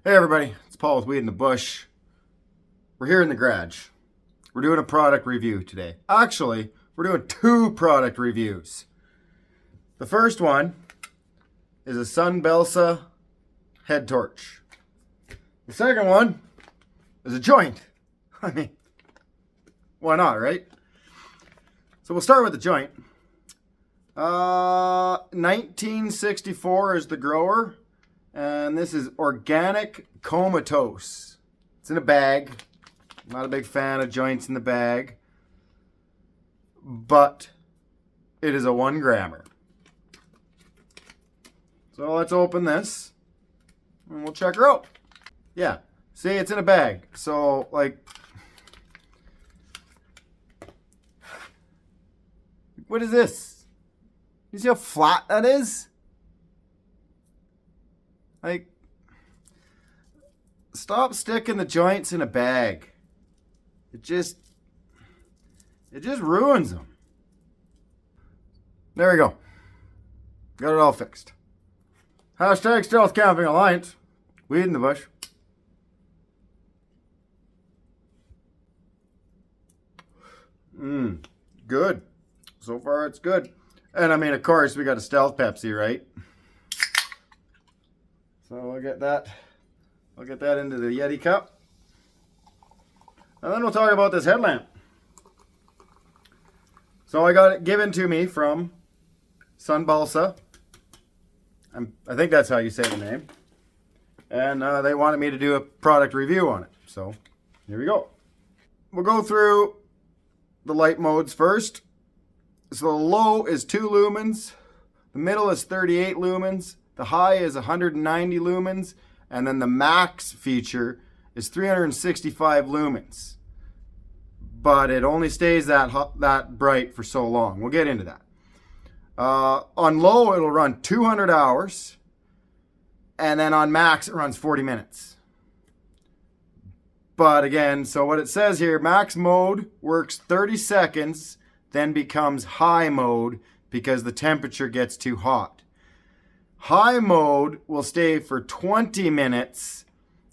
Hey everybody, it's Paul with Weed in the Bush. We're here in the garage. We're doing a product review today. Actually, we're doing two product reviews. The first one is a SUNBLESA head torch. The second one is a joint. I mean, why not, right? So we'll start with the joint. 1964 is the grower. And this is Organic Comatose. It's in a bag. I'm not a big fan of joints in the bag. But it is a 1 grammer. So let's open this. And we'll check her out. Yeah. See, it's in a bag. So, like, what is this? You see how flat that is? Like, stop sticking the joints in a bag. It just ruins them. There we go. Got it all fixed. Hashtag Stealth Camping Alliance. Weed in the bush. Good. So far it's good. And I mean, of course, we got a Stealth Pepsi, right? So we'll get that into the Yeti cup. And then we'll talk about this headlamp. So I got it given to me from SUNBLESA. I think that's how you say the name. And they wanted me to do a product review on it. So here we go. We'll go through the light modes first. So the low is 2 lumens. The middle is 38 lumens. The high is 190 lumens, and then the max feature is 365 lumens. But it only stays that bright for so long. We'll get into that. On low, it'll run 200 hours, and then on max, it runs 40 minutes. But again, so what it says here, max mode works 30 seconds, then becomes high mode because the temperature gets too hot. High mode will stay for 20 minutes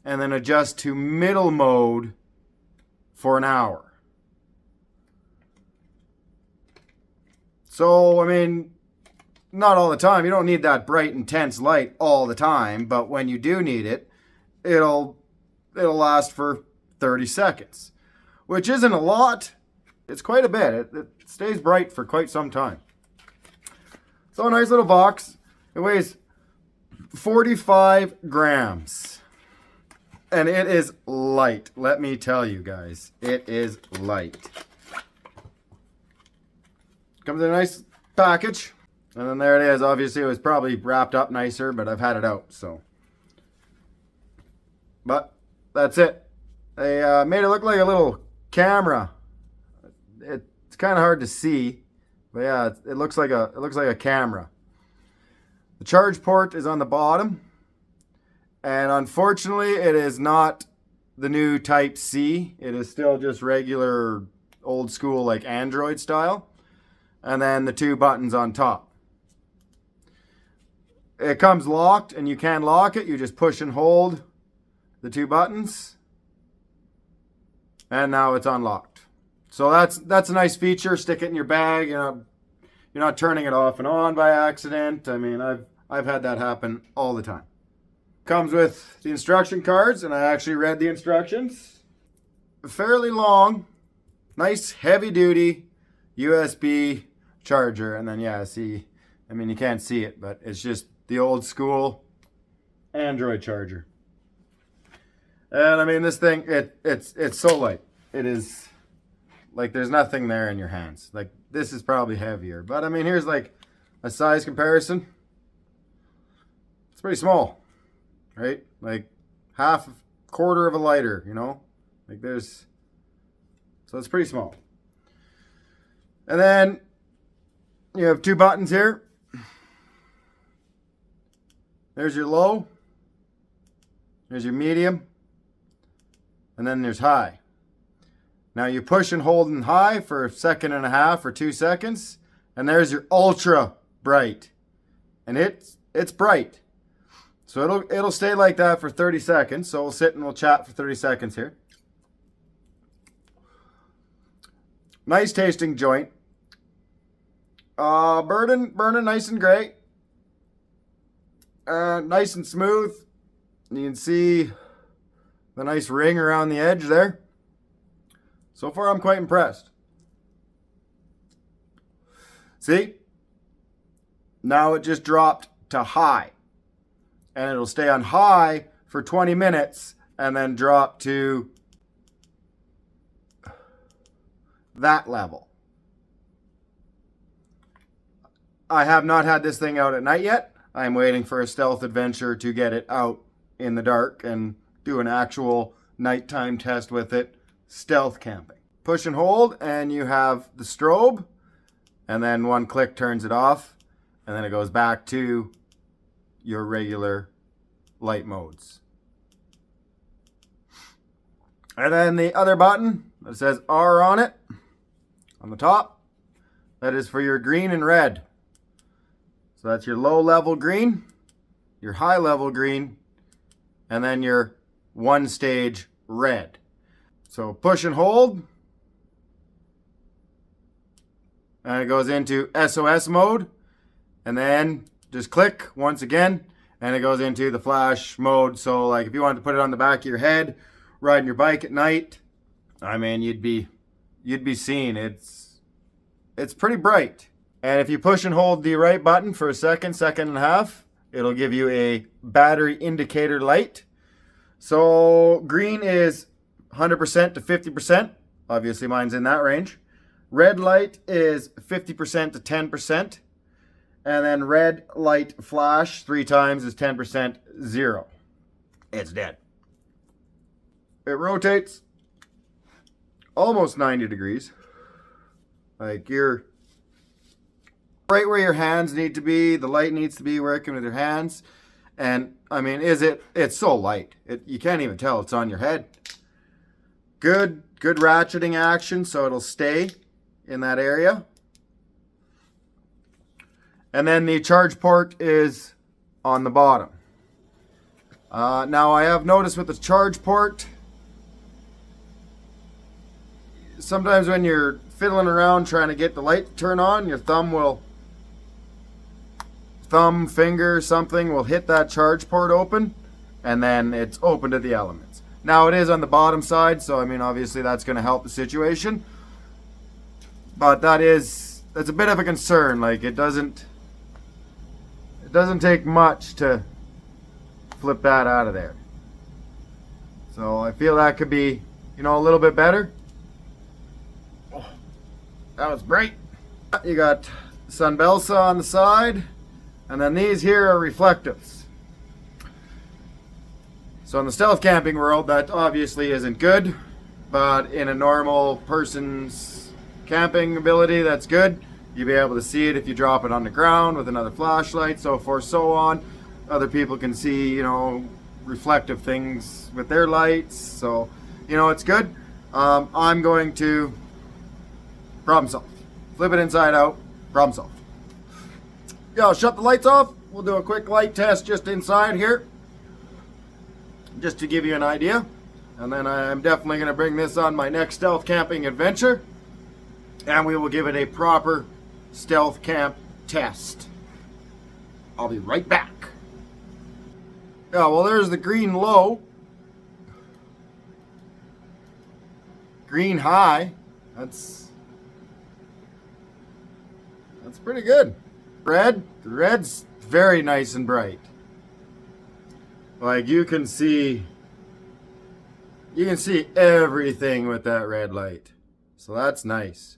and then adjust to middle mode for an hour. So, I mean, not all the time. You don't need that bright, intense light all the time, but when you do need it, it'll last for 30 seconds, which isn't a lot. It's quite a bit. It stays bright for quite some time. So, a nice little box. It weighs 45 grams. And it is light. Let me tell you guys. It is light. Comes in a nice package. And then there it is. Obviously, it was probably wrapped up nicer, but I've had it out, so. But that's it. They made it look like a little camera. It's kind of hard to see. But yeah, it looks like a camera. The charge port is on the bottom, and unfortunately it is not the new Type C. It is still just regular old school like Android style, and then the 2 buttons on top. It comes locked, and you can lock it. You just push and hold the 2 buttons, and now it's unlocked. So that's a nice feature. Stick it in your bag. You're not turning it off and on by accident. I mean, I've had that happen all the time. Comes with the instruction cards, and I actually read the instructions. Fairly long, nice heavy duty USB charger. And then yeah, see, I mean, you can't see it, but it's just the old school Android charger. And I mean, this thing, it's so light. It is like there's nothing there in your hands. Like, this is probably heavier. But I mean, here's like a size comparison. It's pretty small, right? Like quarter of a lighter, you know? Like so it's pretty small. And then you have 2 buttons here. There's your low. There's your medium. And then there's high. Now you push and hold in high for 1.5 seconds or 2 seconds. And there's your ultra bright. And it's bright. So it'll stay like that for 30 seconds. So we'll sit and we'll chat for 30 seconds here. Nice tasting joint. Burning nice and great. Nice and smooth. You can see the nice ring around the edge there. So far, I'm quite impressed. See? Now it just dropped to high. And it'll stay on high for 20 minutes and then drop to that level. I have not had this thing out at night yet. I'm waiting for a stealth adventure to get it out in the dark and do an actual nighttime test with it, stealth camping. Push and hold and you have the strobe, and then one click turns it off, and then it goes back to your regular light modes. And then the other button that says R on it, on the top, that is for your green and red. So that's your low level green, your high level green, and then your one stage red. So push and hold, and it goes into SOS mode, and then just click once again, and it goes into the flash mode. So like if you wanted to put it on the back of your head, riding your bike at night, I mean, you'd be seeing it's pretty bright. And if you push and hold the right button for a second and a half, it'll give you a battery indicator light. So green is 100% to 50%. Obviously mine's in that range. Red light is 50% to 10%. And then red light flash 3 times is 10%, 0. It's dead. It rotates almost 90 degrees. Like you're right where your hands need to be. The light needs to be working with your hands. And I mean, it's so light. You can't even tell it's on your head. Good ratcheting action, so it'll stay in that area. And then the charge port is on the bottom. Now I have noticed with the charge port, sometimes when you're fiddling around trying to get the light to turn on, your finger, something will hit that charge port open, and then it's open to the elements. Now it is on the bottom side, so I mean obviously that's going to help the situation. But that's a bit of a concern. Like it doesn't take much to flip that out of there. So I feel that could be, a little bit better. Oh, that was bright. You got SUNBLESA on the side, and then these here are reflectives. So in the stealth camping world, that obviously isn't good, but in a normal person's camping ability, that's good. You'll be able to see it if you drop it on the ground with another flashlight, so forth, so on. Other people can see, reflective things with their lights. So, it's good. I'm going to problem solve. Flip it inside out, problem solve. Yeah, I'll shut the lights off. We'll do a quick light test just inside here, just to give you an idea. And then I'm definitely going to bring this on my next stealth camping adventure, and we will give it a proper stealth camp test. I'll be right back. Yeah, well, there's the green low. Green high. That's pretty good. Red. The red's very nice and bright. Like you can see everything with that red light. So that's nice.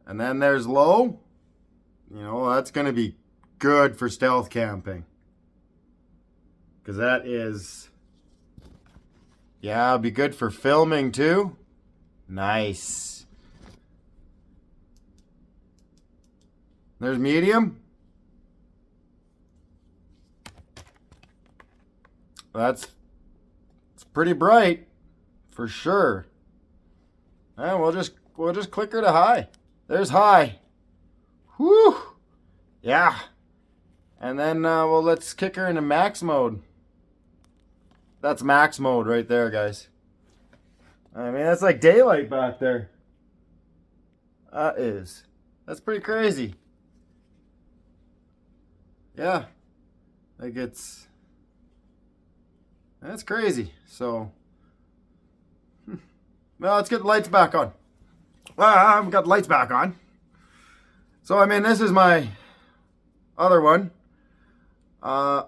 And then there's low. That's going to be good for stealth camping. Because that is, it'll be good for filming too. Nice. There's medium. It's pretty bright for sure. And we'll just click her to high. There's high. Whew. Yeah. And then, well, let's kick her into max mode. That's max mode right there, guys. I mean, that's like daylight back there. That's pretty crazy. Yeah. Like that's crazy. So, well, let's get the lights back on. I've got the lights back on. So, I mean, this is my other one. I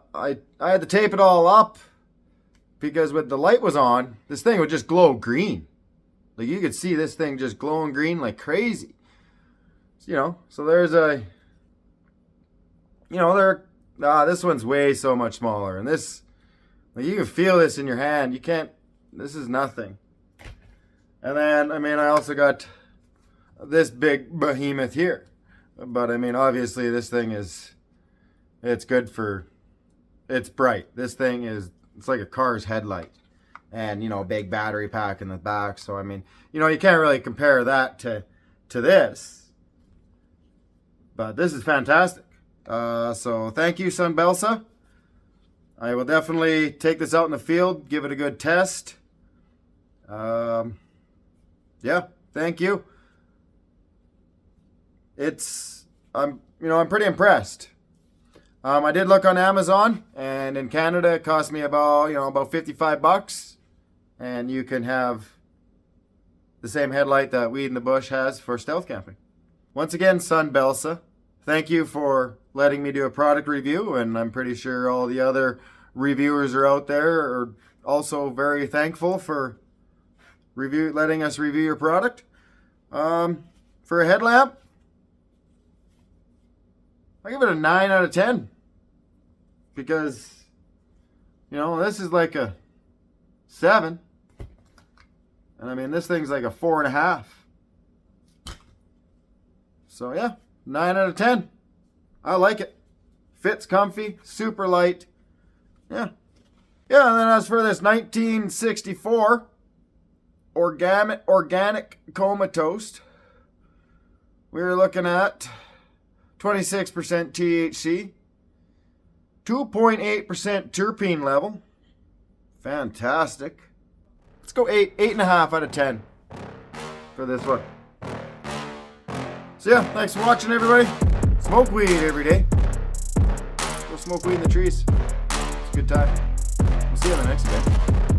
had to tape it all up because when the light was on, this thing would just glow green. Like you could see this thing just glowing green like crazy. So there's a, this one's way so much smaller. And this, like you can feel this in your hand. You can't, this is nothing. And then, I mean, I also got this big behemoth here. But I mean, obviously this thing is, it's good for, it's bright. This thing is, it's like a car's headlight. And, big battery pack in the back. So, I mean, you can't really compare that to this. But this is fantastic. So, thank you, SUNBLESA. I will definitely take this out in the field, give it a good test. Yeah, thank you. I'm pretty impressed. I did look on Amazon, and in Canada it cost me about $55, and you can have the same headlight that Weed in the Bush has for stealth camping. Once again, SUNBLESA, thank you for letting me do a product review, and I'm pretty sure all the other reviewers are out there are also very thankful for letting us review your product. For a headlamp, I give it a 9 out of 10 because, this is like a 7. And I mean, this thing's like a 4.5. So yeah, 9 out of 10. I like it. Fits comfy, super light. Yeah. Yeah, and then as for this 1964 organic coma toast, we were looking at 26% THC, 2.8% terpene level. Fantastic. Let's go 8.5 out of 10 for this one. So yeah, thanks for watching, everybody. Smoke weed every day. Go smoke weed in the trees. It's a good time. We'll see you on the next day.